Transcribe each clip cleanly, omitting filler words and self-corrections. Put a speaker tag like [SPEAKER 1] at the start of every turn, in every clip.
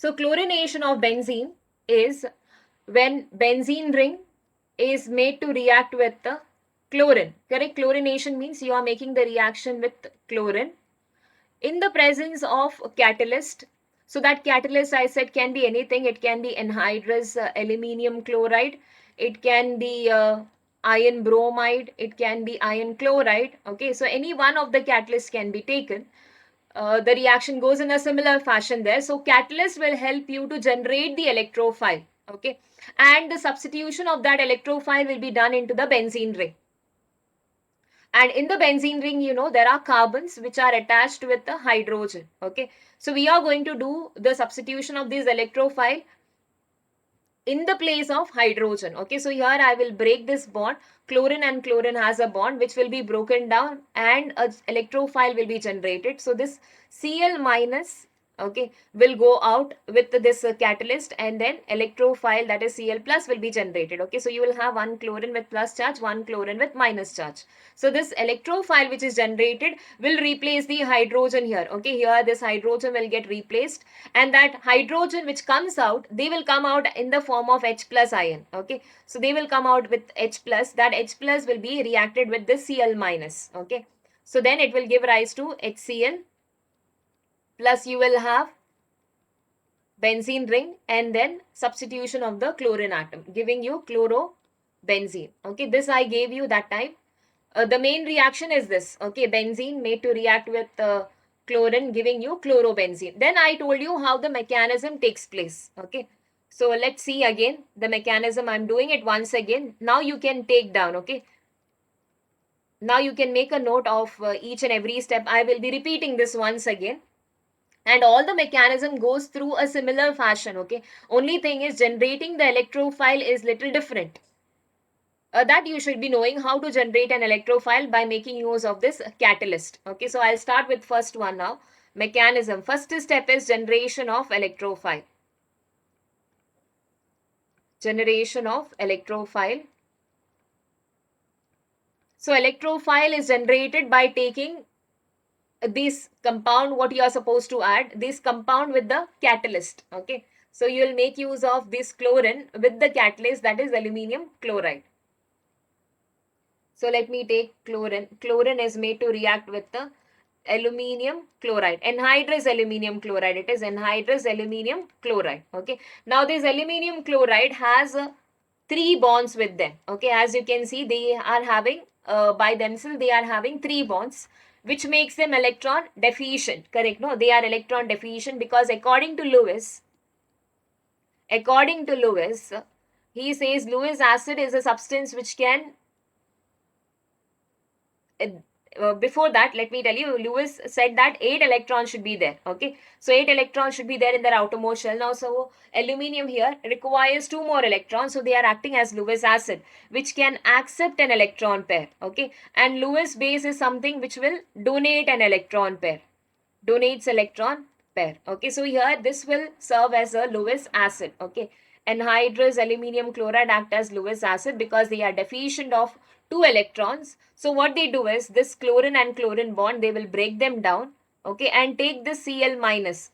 [SPEAKER 1] So chlorination of benzene is when benzene ring is made to react with the chlorine. Correct? Chlorination means you are making the reaction with chlorine in the presence of catalyst. So that catalyst, I said, can be anything. It can be anhydrous aluminium chloride. It can be iron bromide. It can be iron chloride. Okay, so any one of the catalysts can be taken. The reaction goes in a similar fashion there. So catalyst will help you to generate the electrophile. Okay, and the substitution of that electrophile will be done into the benzene ring. And in the benzene ring, there are carbons which are attached with the hydrogen. Okay, so we are going to do the substitution of this electrophile in the place of hydrogen. Okay, so here I will break this bond. Chlorine and chlorine has a bond which will be broken down and a electrophile will be generated. So this Cl minus, okay, will go out with this catalyst, and then electrophile, that is Cl plus, will be generated. Okay, so you will have one chlorine with plus charge, one chlorine with minus charge. So this electrophile which is generated will replace the hydrogen here. Okay, here this hydrogen will get replaced, and that hydrogen which comes out, they will come out in the form of H plus ion. Okay, so they will come out with H plus. That H plus will be reacted with this Cl minus. Okay, so then it will give rise to HCl plus. You will have benzene ring and then substitution of the chlorine atom, giving you chlorobenzene. Okay, this I gave you that time. The main reaction is this. Okay, benzene made to react with chlorine, giving you chlorobenzene. Then I told you how the mechanism takes place. Okay, so let's see again the mechanism. I'm doing it once again. Now you can take down. Okay, now you can make a note of each and every step. I will be repeating this once again, and all the mechanism goes through a similar fashion. Okay, only thing is generating the electrophile is little different. That you should be knowing how to generate an electrophile by making use of this catalyst. Okay, so I'll start with first one now. Mechanism. First step is generation of electrophile. Generation of electrophile. So electrophile is generated by taking this compound, what you are supposed to add, this compound with the catalyst. Okay, so you will make use of this chlorine with the catalyst, that is aluminium chloride. So let me take chlorine. Chlorine is made to react with the aluminium chloride, anhydrous aluminium chloride. It is anhydrous aluminium chloride. Okay, now this aluminium chloride has three bonds with them. Okay, as you can see, they are having by themselves, they are having three bonds, which makes them electron deficient. Correct? No, they are electron deficient because according to Lewis, he says Lewis acid is a substance which can before that, let me tell you, Lewis said that 8 electrons should be there. Okay, so 8 electrons should be there in their outermost shell. Now, so aluminium here requires 2 more electrons, so they are acting as Lewis acid, which can accept an electron pair. Okay, and Lewis base is something which will donate an electron pair, donates electron pair. Okay, so here this will serve as a Lewis acid. Okay, anhydrous aluminium chloride act as Lewis acid because they are deficient of 2 electrons. So what they do is this chlorine and chlorine bond, they will break them down. Okay, and take this Cl minus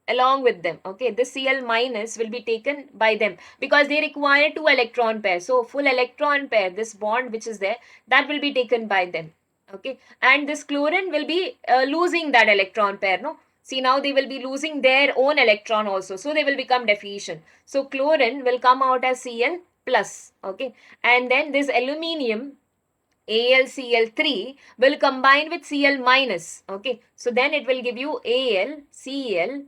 [SPEAKER 1] along with them. Okay, this Cl minus will be taken by them because they require 2 electron pairs. So full electron pair, this bond which is there, that will be taken by them. Okay, and this chlorine will be losing that electron pair. No, see, now they will be losing their own electron also, so they will become deficient. So chlorine will come out as Cl plus. Okay, and then this aluminium AlCl3 will combine with Cl minus. Okay, so then it will give you AlCl4.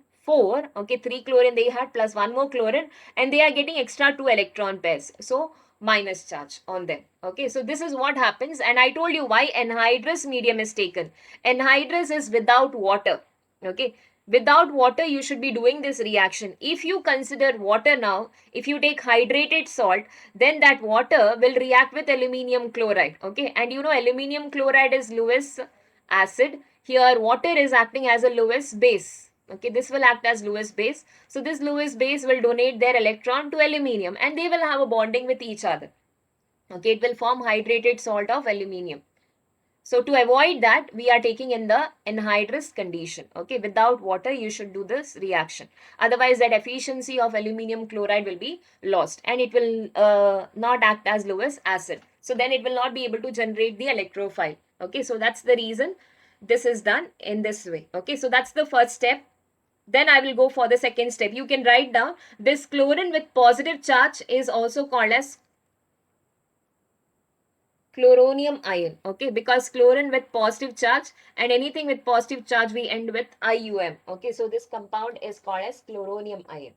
[SPEAKER 1] Okay, 3 chlorine they had plus 1 more chlorine, and they are getting extra 2 electron pairs. So minus charge on them. Okay, so this is what happens, and I told you why anhydrous medium is taken. Anhydrous is without water. Okay, without water you should be doing this reaction. If you consider water now, if you take hydrated salt, then that water will react with aluminium chloride. Okay, and aluminium chloride is Lewis acid. Here water is acting as a Lewis base. Okay, this will act as Lewis base. So this Lewis base will donate their electron to aluminium, and they will have a bonding with each other. Okay, it will form hydrated salt of aluminium. So to avoid that, we are taking in the anhydrous condition. Okay, without water, you should do this reaction. Otherwise, that efficiency of aluminum chloride will be lost and it will not act as Lewis acid. So then it will not be able to generate the electrophile. Okay, so that's the reason this is done in this way. Okay, so that's the first step. Then I will go for the second step. You can write down this chlorine with positive charge is also called as chloronium ion. Okay, because chlorine with positive charge and anything with positive charge we end with IUM. Okay, so this compound is called as chloronium ion.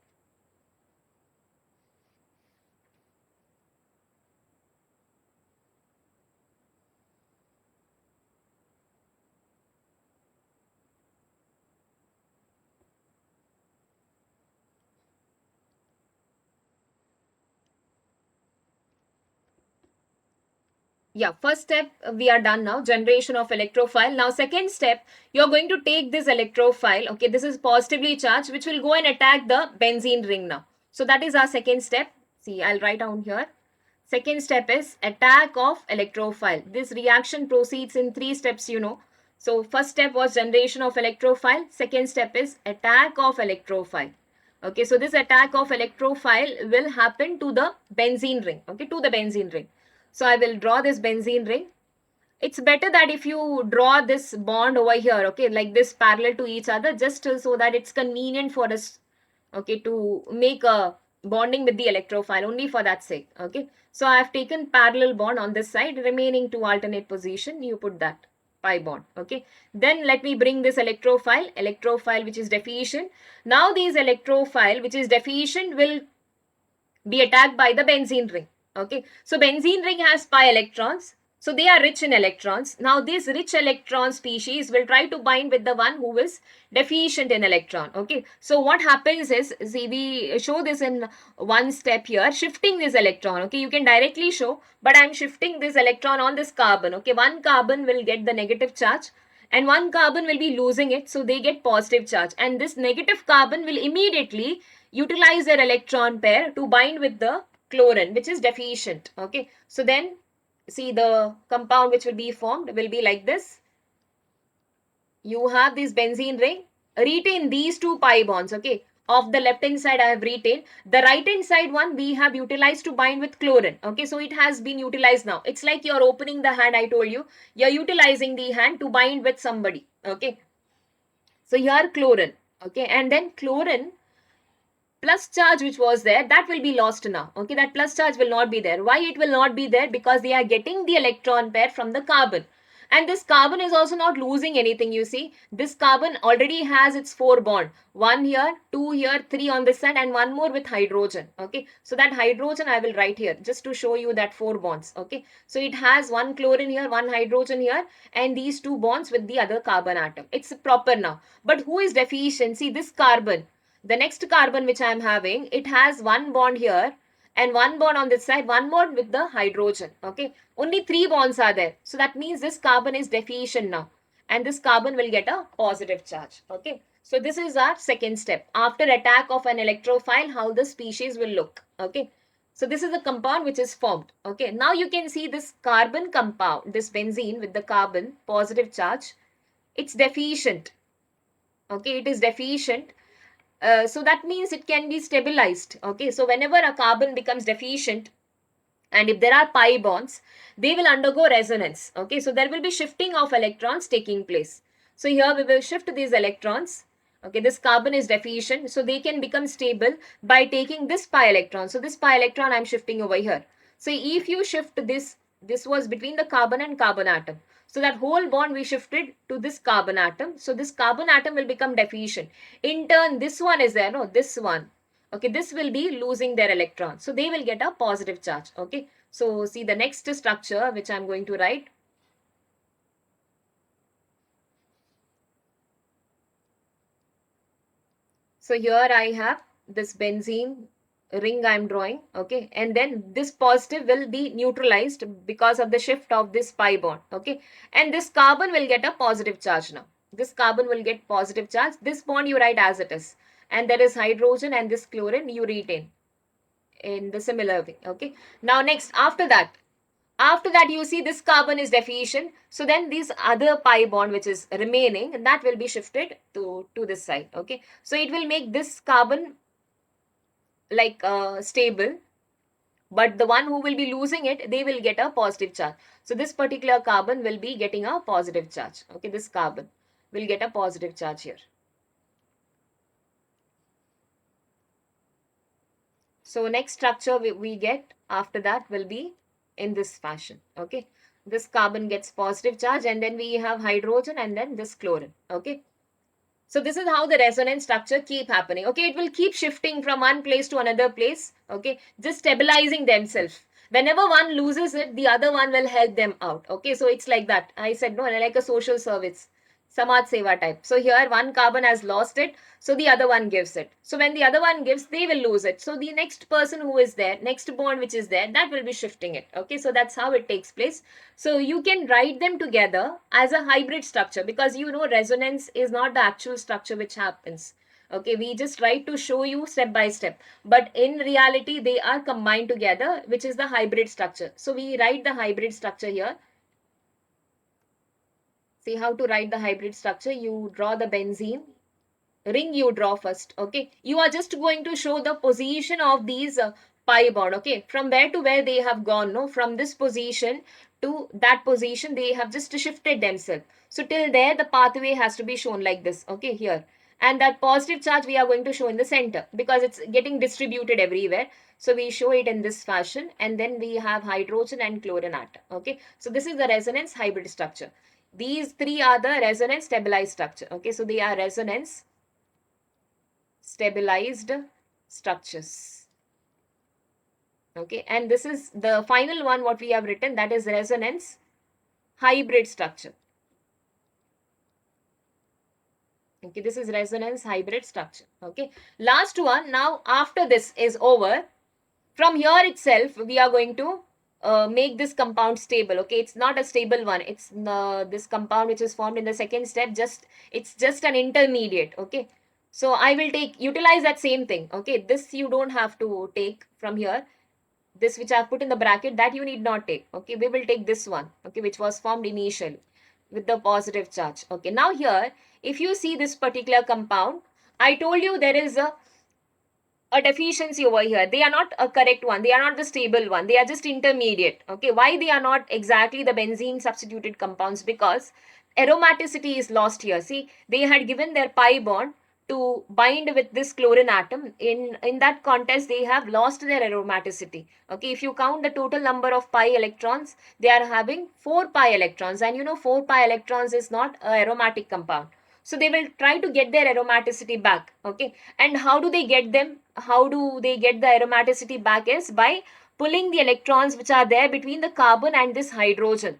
[SPEAKER 1] Yeah, first step we are done now, generation of electrophile. Now second step, you're going to take this electrophile. Okay, this is positively charged, which will go and attack the benzene ring now. So that is our second step. See, I'll write down here. Second step is attack of electrophile. This reaction proceeds in 3 steps, you know. So first step was generation of electrophile. Second step is attack of electrophile. Okay, so this attack of electrophile will happen to the benzene ring. Okay, to the benzene ring. So I will draw this benzene ring. It's better that if you draw this bond over here, okay, like this parallel to each other, just so that it's convenient for us, okay, to make a bonding with the electrophile, only for that sake. Okay, so I have taken parallel bond on this side, remaining to alternate position, you put that pi bond. Okay, then let me bring this electrophile which is deficient. Now these electrophile which is deficient will be attacked by the benzene ring. Okay, so benzene ring has pi electrons, so they are rich in electrons. Now this rich electron species will try to bind with the one who is deficient in electron. Okay, so what happens is, see, we show this in one step here, shifting this electron. Okay, you can directly show, but I'm shifting this electron on this carbon. Okay, one carbon will get the negative charge and one carbon will be losing it, so they get positive charge, and this negative carbon will immediately utilize their electron pair to bind with the chlorine which is deficient. Okay, so then see, the compound which will be formed will be like this. You have this benzene ring, retain these two pi bonds. Okay, of the left hand side I have retained, the right hand side one we have utilized to bind with chlorine. Okay, so it has been utilized now. It's like you're opening the hand, I told you, you're utilizing the hand to bind with somebody. Okay, so here chlorine. Okay, and then chlorine plus charge which was there, that will be lost now. Okay, that plus charge will not be there. Why it will not be there? Because they are getting the electron pair from the carbon, and this carbon is also not losing anything. You see, this carbon already has its 4 bond, one here, 2 here, 3 on this side, and one more with hydrogen. Okay, so that hydrogen I will write here just to show you that 4 bonds. Okay, so it has one chlorine here, one hydrogen here, and these 2 bonds with the other carbon atom. It's proper now. But who is deficient? See, this carbon, the next carbon which I am having, it has one bond here and one bond on this side, one bond with the hydrogen. Okay, only 3 bonds are there. So that means this carbon is deficient now, and this carbon will get a positive charge. Okay, so this is our second step. After attack of an electrophile, how the species will look. Okay, so this is the compound which is formed. Okay, now you can see this carbon compound, this benzene with the carbon positive charge, it's deficient. Okay, it is deficient. So that means it can be stabilized. Okay, so whenever a carbon becomes deficient, and if there are pi bonds, they will undergo resonance. Okay, so there will be shifting of electrons taking place. So here we will shift these electrons. Okay, this carbon is deficient, so they can become stable by taking this pi electron. So this pi electron I'm shifting over here. So if you shift this was between the carbon and carbon atom. So that whole bond we shifted to this carbon atom. So this carbon atom will become deficient. In turn, this one is there, no, this one. Okay, this will be losing their electron. So they will get a positive charge. Okay, so see the next structure which I'm going to write. So here I have this benzene ring I'm drawing. Okay, and then this positive will be neutralized because of the shift of this pi bond. Okay, and this carbon will get a positive charge now. This carbon will get positive charge. This bond you write as it is, and there is hydrogen, and this chlorine you retain in the similar way. Okay, now next, after that, After that, you see this carbon is deficient. So then this other pi bond which is remaining, that will be shifted to this side. Okay. So it will make this carbon like stable. But the one who will be losing it, they will get a positive charge. So this particular carbon will be getting a positive charge. Okay. This carbon will get a positive charge here. So next structure we get after that will be in this fashion. Okay. This carbon gets positive charge, and then we have hydrogen and then this chlorine. Okay. So this is how the resonance structure keep happening. Okay. It will keep shifting from one place to another place. Okay. Just stabilizing themselves. Whenever one loses it, the other one will help them out. Okay. So it's like that. I said no, like a social service. Samaj Seva type. So here one carbon has lost it, so the other one gives it. So when the other one gives, they will lose it. So the next person who is there, next bond which is there, that will be shifting it. Okay, so that's how it takes place. So you can write them together as a hybrid structure, because you know resonance is not the actual structure which happens. Okay, we just write to show you step by step, but in reality they are combined together, which is the hybrid structure. So we write the hybrid structure here. See how to write the hybrid structure. You draw the benzene ring, you draw first. Okay, you are just going to show the position of these pi bond. Okay, from where to where they have gone. No, from this position to that position they have just shifted themselves. So till there the pathway has to be shown like this. Okay, here, and that positive charge we are going to show in the center because it's getting distributed everywhere. So we show it in this fashion, and then we have hydrogen and chlorine atom. Okay, so this is the resonance hybrid structure. These three are the resonance stabilized structure. Okay, so they are resonance stabilized structures. Okay, and this is the final one what we have written, that is resonance hybrid structure. Okay, this is resonance hybrid structure. Okay, last one. Now after this is over, from here itself we are going to make this compound stable. Okay, it's not a stable one, it's this compound which is formed in the second step, it's just an intermediate. Okay, so I will utilize that same thing. Okay, this you don't have to take from here. This which I have put in the bracket, that you need not take. Okay, we will take this one. Okay, which was formed initially with the positive charge. Okay, now here if you see this particular compound, I told you there is a deficiency over here. They are not a correct one, they are not the stable one, they are just intermediate. Okay, why they are not exactly the benzene substituted compounds? Because aromaticity is lost here. See, they had given their pi bond to bind with this chlorine atom. In that context they have lost their aromaticity. Okay, if you count the total number of pi electrons, they are having 4 pi electrons, and you know 4 pi electrons is not a aromatic compound. So they will try to get their aromaticity back. Okay, and how do they get them? How do they get the aromaticity back? Is by pulling the electrons which are there between the carbon and this hydrogen.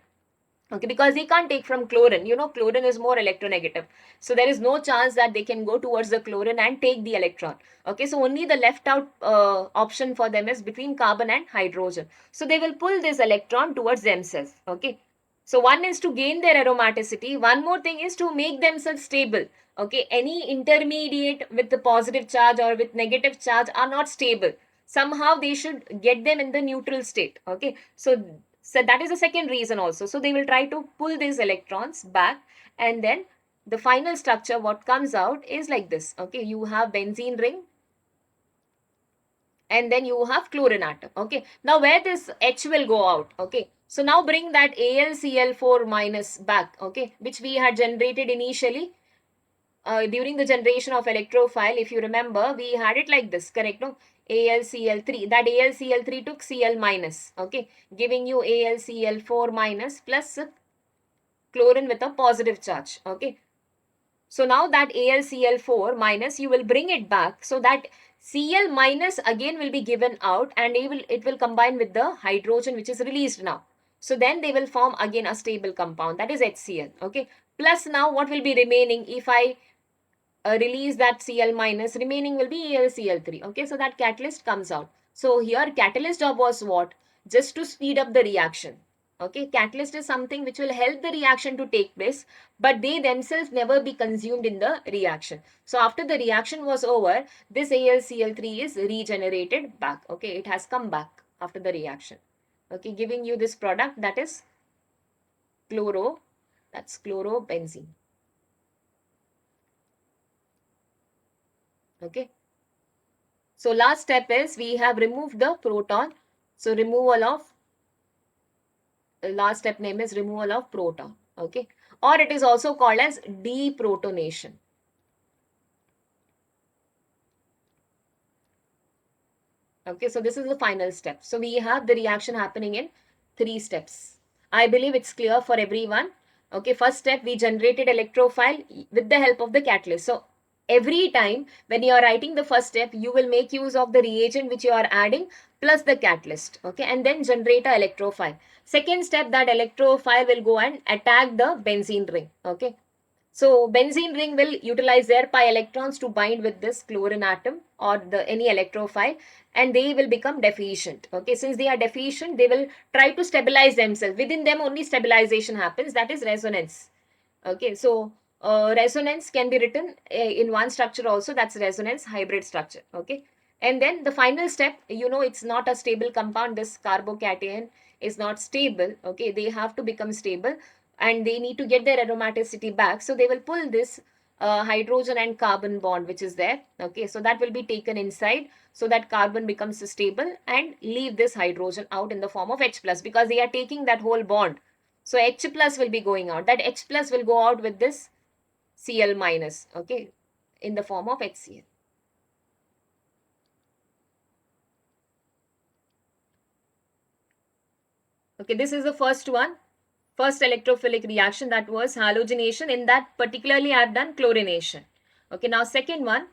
[SPEAKER 1] Okay, because they can't take from chlorine. You know, chlorine is more electronegative. So there is no chance that they can go towards the chlorine and take the electron. Okay, so only the left out option for them is between carbon and hydrogen. So they will pull this electron towards themselves. Okay, so one is to gain their aromaticity. One more thing is to make themselves stable. Okay, any intermediate with the positive charge or with negative charge are not stable. Somehow they should get them in the neutral state. Okay, so that is the second reason also. So they will try to pull these electrons back, and then the final structure what comes out is like this. Okay, you have benzene ring, and then you have chlorine atom. Okay, now where this H will go out? Okay, so now bring that AlCl4 minus back. Okay, which we had generated initially during the generation of electrophile. If you remember, we had it like this, correct? No, AlCl3, that AlCl3 took Cl minus. Okay, giving you AlCl4 minus plus chlorine with a positive charge. Okay, so now that AlCl4 minus, you will bring it back, so that Cl minus again will be given out, and it will combine with the hydrogen which is released now. So then they will form again a stable compound, that is HCl. Okay, plus now what will be remaining? If I release that Cl minus, remaining will be AlCl3. Okay, so that catalyst comes out. So here catalyst job was what? Just to speed up the reaction. Okay, catalyst is something which will help the reaction to take place, but they themselves never be consumed in the reaction. So after the reaction was over, this AlCl3 is regenerated back. Okay, it has come back after the reaction. okay, giving you this product that is that's chlorobenzene. Okay. So last step is we have removed the proton. So removal of, last step name is removal of proton. Okay. Or it is also called as deprotonation. Okay. So this is the final step. So we have the reaction happening in 3 steps. I believe it's clear for everyone. Okay. First step, we generated electrophile with the help of the catalyst. So every time when you are writing the first step, you will make use of the reagent which you are adding plus the catalyst. Okay. And then generate a electrophile. Second step, that electrophile will go and attack the benzene ring. Okay. So benzene ring will utilize their pi electrons to bind with this chlorine atom or the any electrophile, and they will become deficient. Okay, since they are deficient, they will try to stabilize themselves. Within them only stabilization happens, that is resonance. Okay, so resonance can be written in one structure also, that's resonance hybrid structure. Okay, and then the final step, you know, it's not a stable compound. This carbocation is not stable. Okay, they have to become stable and they need to get their aromaticity back. So they will pull this hydrogen and carbon bond which is there. Okay, so that will be taken inside so that carbon becomes stable and leave this hydrogen out in the form of H plus, because they are taking that whole bond. So H plus will be going out. That H plus will go out with this Cl minus, okay, in the form of HCl. Okay, this is the first one. First electrophilic reaction, that was halogenation. In that particularly I have done chlorination. Okay, now second one,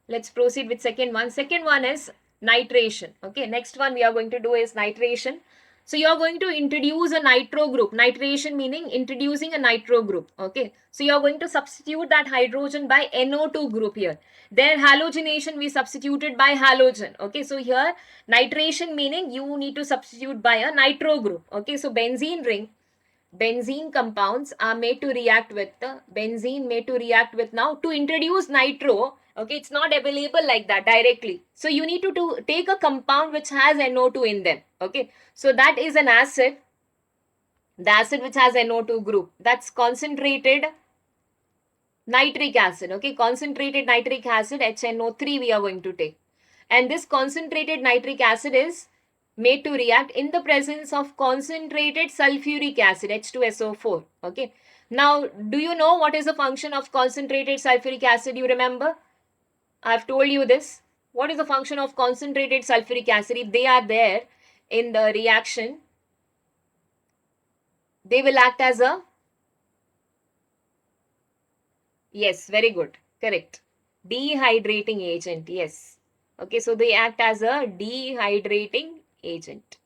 [SPEAKER 1] let's proceed with second one. Second one is nitration. Okay, next one we are going to do is nitration. So you are going to introduce a nitro group. Nitration meaning introducing a nitro group. Okay, so you are going to substitute that hydrogen by NO2 group here. There halogenation we substituted by halogen. Okay, so here nitration meaning you need to substitute by a nitro group. Okay, so benzene ring, benzene compounds are made to react with the benzene made to react with now to introduce nitro. Okay, it's not available like that directly, so you need to take a compound which has NO2 in them. Okay, so that is an acid, the acid which has NO2 group, that's concentrated nitric acid. Okay, concentrated nitric acid HNO3 we are going to take, and this concentrated nitric acid is made to react in the presence of concentrated sulfuric acid H2SO4. Okay, now do you know what is the function of concentrated sulfuric acid? You remember, I've told you this. What is the function of concentrated sulfuric acid? If they are there in the reaction, they will act as a, yes, very good, correct, dehydrating agent. Yes, okay, so they act as a dehydrating agent.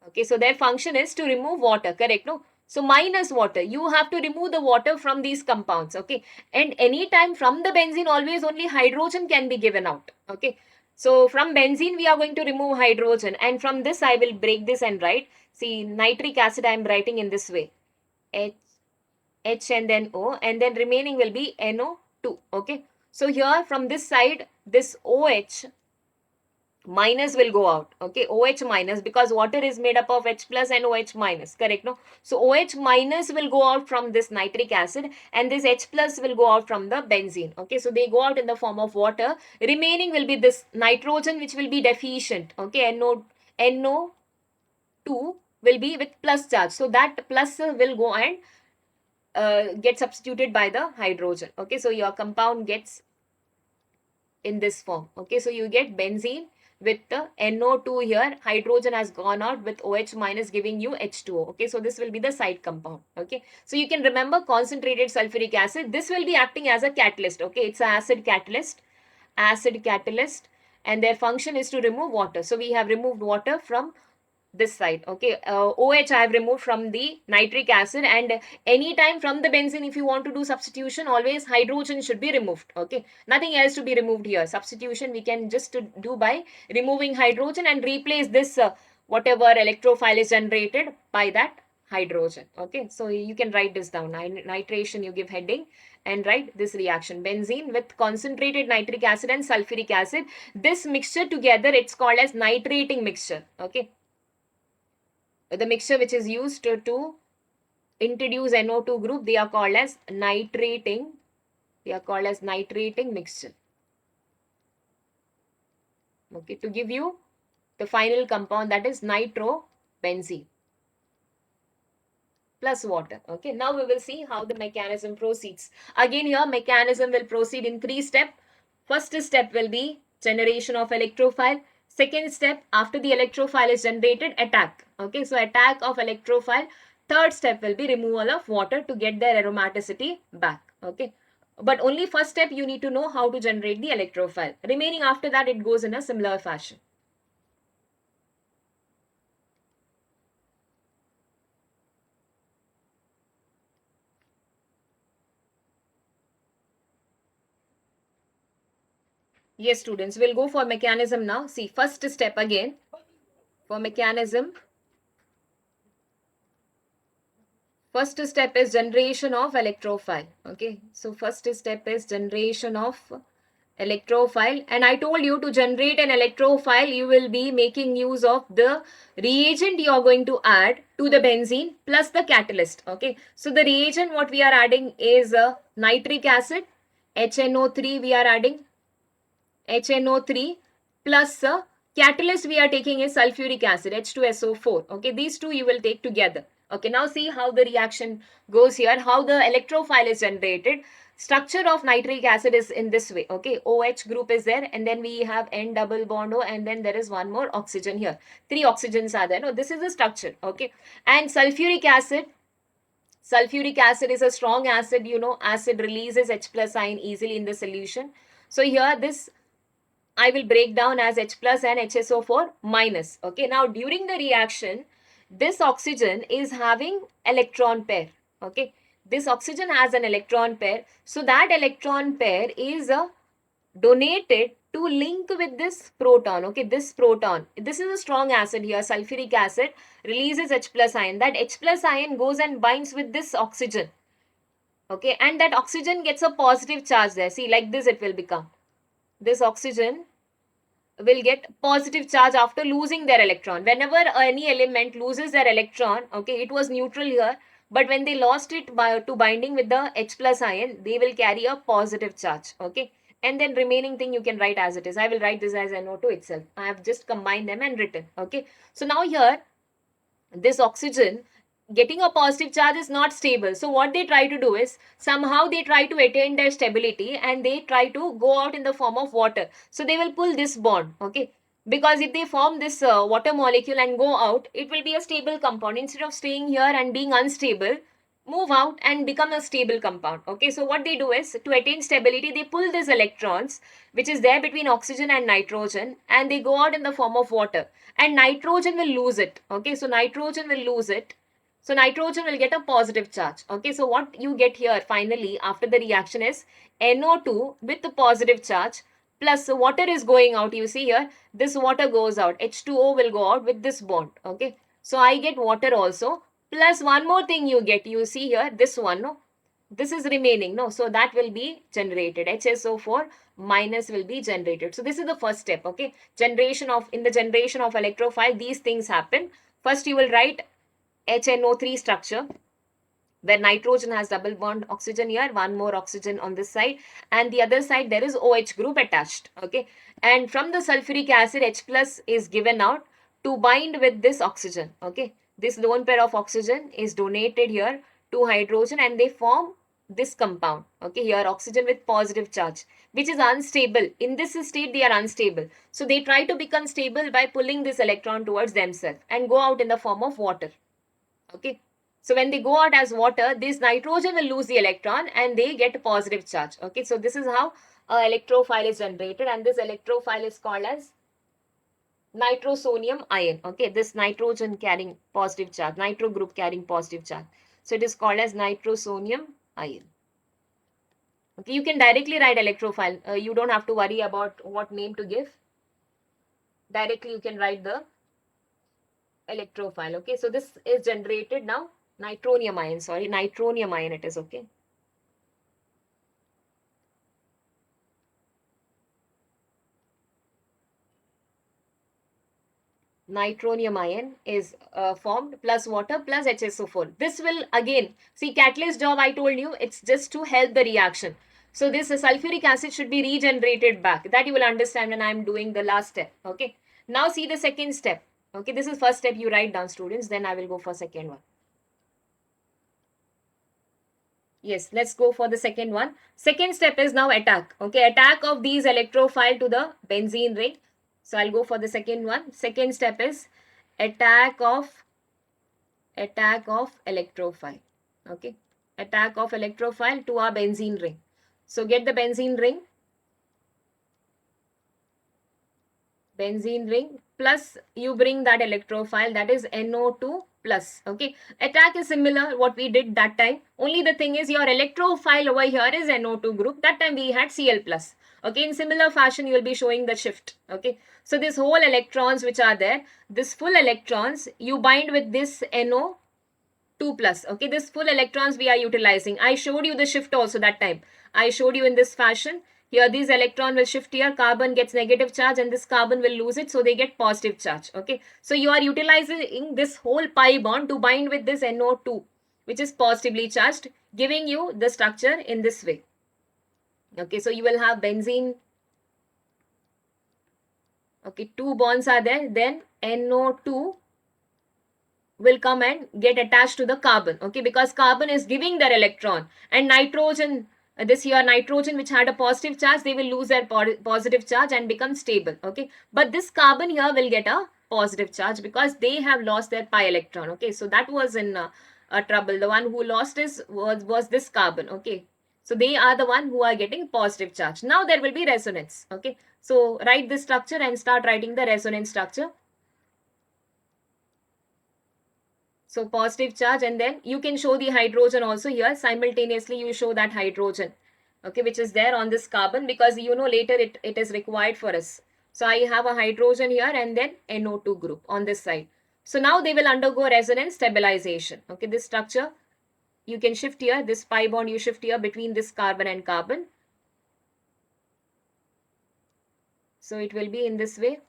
[SPEAKER 1] Okay, so their function is to remove water, correct? No, so minus water, you have to remove the water from these compounds. Okay, and anytime from the benzene always only hydrogen can be given out. Okay, so from benzene we are going to remove hydrogen, and from this I will break this and write, see, nitric acid I am writing in this way, H and then O, and then remaining will be NO2. Okay, so here from this side this OH minus will go out. Okay, OH minus, because water is made up of H plus and OH minus, correct? No, so OH minus will go out from this nitric acid and this H plus will go out from the benzene. Okay, so they go out in the form of water. Remaining will be this nitrogen which will be deficient. Okay, NO2 will be with plus charge, so that plus will go and get substituted by the hydrogen. Okay, so your compound gets in this form. Okay, so you get benzene with the NO2 here, hydrogen has gone out with OH minus giving you H2O. Okay, so this will be the side compound. Okay, so you can remember concentrated sulfuric acid, this will be acting as a catalyst. Okay, it's an acid catalyst, and their function is to remove water. So we have removed water from this side. Okay, OH I have removed from the nitric acid, and anytime from the benzene if you want to do substitution, always hydrogen should be removed. Okay, nothing else to be removed here. Substitution we can just do by removing hydrogen and replace this whatever electrophile is generated by that hydrogen. Okay, so you can write this down. Nitration, you give heading and write this reaction, benzene with concentrated nitric acid and sulfuric acid. This mixture together, it's called as nitrating mixture. Okay, the mixture which is used to introduce NO2 group, they are called as nitrating. They are called as nitrating mixture. Okay, to give you the final compound, that is nitrobenzene plus water. Okay, now we will see how the mechanism proceeds. Again here mechanism will proceed in 3 steps. First step will be generation of electrophile. Second step, after the electrophile is generated, attack. Okay, so attack of electrophile. Third step will be removal of water to get their aromaticity back. Okay, but only first step you need to know how to generate the electrophile. Remaining after that it goes in a similar fashion. Yes, students, we'll go for mechanism now. See, first step again for mechanism. First step is generation of electrophile. Okay, so first step is generation of electrophile, and I told you to generate an electrophile you will be making use of the reagent you are going to add to the benzene plus the catalyst. Okay, so the reagent what we are adding is nitric acid, HNO3 we are adding, HNO3 plus catalyst we are taking is sulfuric acid, H2SO4. Okay, these two you will take together. Okay, now see how the reaction goes here, how the electrophile is generated. Structure of nitric acid is in this way. Okay, OH group is there, and then we have N double bond O, and then there is one more oxygen here. 3 oxygens are there. No, this is the structure. Okay, and sulfuric acid. Sulfuric acid is a strong acid. You know, acid releases H plus ion easily in the solution. So here this I will break down as H plus and HSO4 minus. Okay, now during the reaction, this oxygen is having electron pair. Okay, this oxygen has an electron pair. So that electron pair is donated to link with this proton. Okay, this proton. This is a strong acid here, sulfuric acid, releases H plus ion. That H plus ion goes and binds with this oxygen. Okay, and that oxygen gets a positive charge there. See, like this it will become. This oxygen will get positive charge after losing their electron. Whenever any element loses their electron, okay, it was neutral here, but when they lost it to binding with the H plus ion, they will carry a positive charge. Okay, and then remaining thing you can write as it is. I will write this as NO2 itself. I have just combined them and written. Okay, so now here this oxygen getting a positive charge is not stable. So what they try to do is somehow they try to attain their stability, and they try to go out in the form of water. So they will pull this bond. Okay, because if they form this water molecule and go out, it will be a stable compound. Instead of staying here and being unstable, move out and become a stable compound. Okay, so what they do is to attain stability, they pull these electrons which is there between oxygen and nitrogen, and they go out in the form of water, and nitrogen will lose it. Okay, so nitrogen will lose it. So nitrogen will get a positive charge. Okay, so what you get here finally after the reaction is NO2 with the positive charge plus water is going out. You see here, this water goes out. H2O will go out with this bond. Okay, so I get water also, plus one more thing you get. You see here, this one, no? This is remaining, no? So that will be generated. HSO4 minus will be generated. So this is the first step. Okay, in the generation of electrophile, these things happen. First you will write HNO3 structure, where nitrogen has double bond oxygen here, one more oxygen on this side, and the other side there is OH group attached. Okay, and from the sulfuric acid, H plus is given out to bind with this oxygen. Okay, this lone pair of oxygen is donated here to hydrogen, and they form this compound. Okay, here oxygen with positive charge, which is unstable. In this state they are unstable, so they try to become stable by pulling this electron towards themselves and go out in the form of water. Okay, so when they go out as water, this nitrogen will lose the electron and they get a positive charge. Okay, so this is how electrophile is generated, and this electrophile is called as nitrosonium ion. Okay, this nitrogen carrying positive charge, nitro group carrying positive charge. So it is called as nitrosonium ion. Okay, you can directly write electrophile. You don't have to worry about what name to give. Directly you can write the electrophile. Okay, so this is generated now. Nitronium ion, sorry, nitronium ion it is. Okay, nitronium ion is formed plus water plus HSO4. This will again, see catalyst job I told you, it's just to help the reaction. So this sulfuric acid should be regenerated back. That you will understand when I am doing the last step. Okay. Now see the second step. Okay, this is first step you write down, students. Then I will go for second one. Yes, let's go for the second one. Second step is now attack. Okay, attack of these electrophile to the benzene ring. So I'll go for the second one. Second step is attack of electrophile. Okay, attack of electrophile to our benzene ring. So get the benzene ring plus you bring that electrophile, that is NO2 plus. Okay, attack is similar what we did that time, only the thing is your electrophile over here is NO2 group. That time we had Cl plus. Okay, in similar fashion you will be showing the shift. Okay, so this whole electrons which are there, this full electrons you bind with this NO2 plus. Okay, this full electrons we are utilizing. I showed you the shift also that time. I showed you in this fashion. Here this electron will shift here, carbon gets negative charge and this carbon will lose it, so they get positive charge. Okay, so you are utilizing this whole pi bond to bind with this NO2 which is positively charged, giving you the structure in this way. Okay, so you will have benzene. Okay, two bonds are there, then NO2 will come and get attached to the carbon. Okay, because carbon is giving their electron, and nitrogen, this here nitrogen which had a positive charge, they will lose their positive charge and become stable. Okay, but this carbon here will get a positive charge because they have lost their pi electron. Okay, so that was in trouble. The one who lost was this carbon. Okay, so they are the one who are getting positive charge. Now there will be resonance. Okay, so write this structure and start writing the resonance structure. So positive charge, and then you can show the hydrogen also here. Simultaneously, you show that hydrogen, okay, which is there on this carbon, because you know later it is required for us. So I have a hydrogen here and then NO2 group on this side. So now they will undergo resonance stabilization. Okay, this structure you can shift here. This pi bond you shift here between this carbon and carbon. So it will be in this way.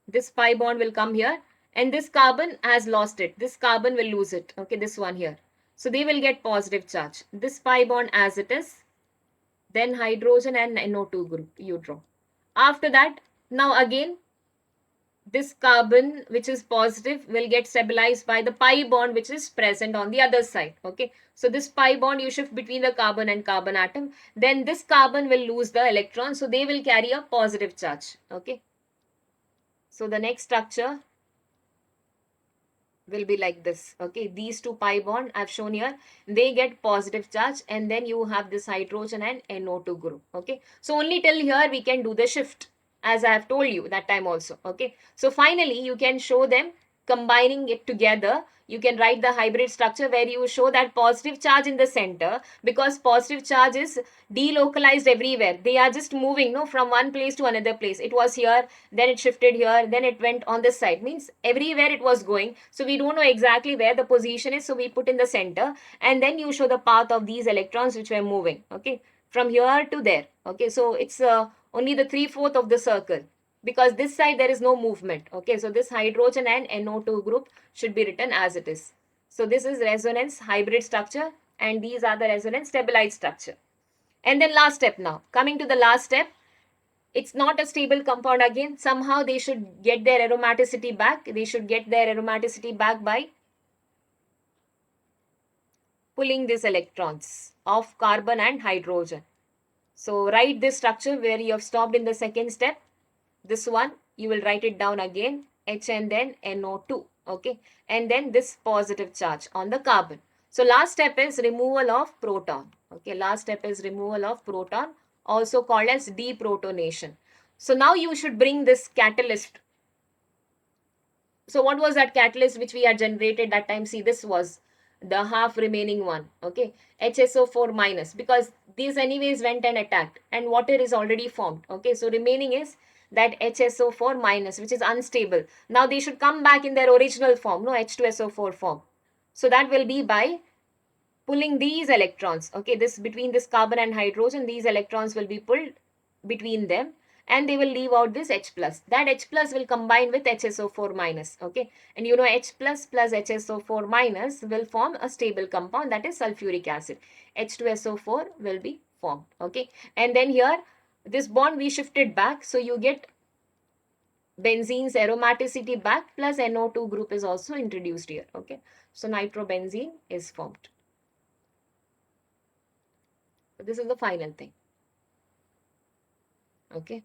[SPEAKER 1] This pi bond will come here, and this carbon has lost it. This carbon will lose it. Okay, this one here. So they will get positive charge. This pi bond as it is, then hydrogen and NO2 group you draw. After that, now again, this carbon which is positive will get stabilized by the pi bond which is present on the other side. Okay, so this pi bond you shift between the carbon and carbon atom. Then this carbon will lose the electron, so they will carry a positive charge. Okay, so the next structure will be like this. Okay, these two pi bond I've shown here, they get positive charge, and then you have this hydrogen and NO2 group. Okay, so only till here we can do the shift, as I have told you that time also. Okay, so finally you can show them combining it together. You can write the hybrid structure where you show that positive charge in the center, because positive charge is delocalized everywhere. They are just moving, no, from one place to another place. It was here, then it shifted here, then it went on this side, means everywhere it was going. So we don't know exactly where the position is, so we put in the center, and then you show the path of these electrons which were moving. Okay, from here to there. Okay, so it's only the 3/4 of the circle, because this side there is no movement. Okay, so this hydrogen and NO2 group should be written as it is. So this is resonance hybrid structure, and these are the resonance stabilized structure. And then last step now. Coming to the last step, it's not a stable compound again. Somehow they should get their aromaticity back. They should get their aromaticity back by pulling these electrons of carbon and hydrogen. So write this structure where you have stopped in the second step. This one, you will write it down again, H and then NO2. Okay, and then this positive charge on the carbon. So last step is removal of proton. Okay, last step is removal of proton, also called as deprotonation. So now you should bring this catalyst. So what was that catalyst which we had generated that time? See, this was the half remaining one. Okay, HSO4 minus, because these anyways went and attacked, and water is already formed. Okay, so remaining is that HSO4 minus, which is unstable. Now they should come back in their original form, no, H2SO4 form. So that will be by pulling these electrons. Okay, this between this carbon and hydrogen, these electrons will be pulled between them, and they will leave out this H plus. That H plus will combine with HSO4 minus, okay? And you know H plus plus HSO4 minus will form a stable compound, that is sulfuric acid. H2SO4 will be formed, okay? And then here, this bond we shifted back, so you get benzene's aromaticity back, plus NO2 group is also introduced here, okay? So nitrobenzene is formed. This is the final thing, okay?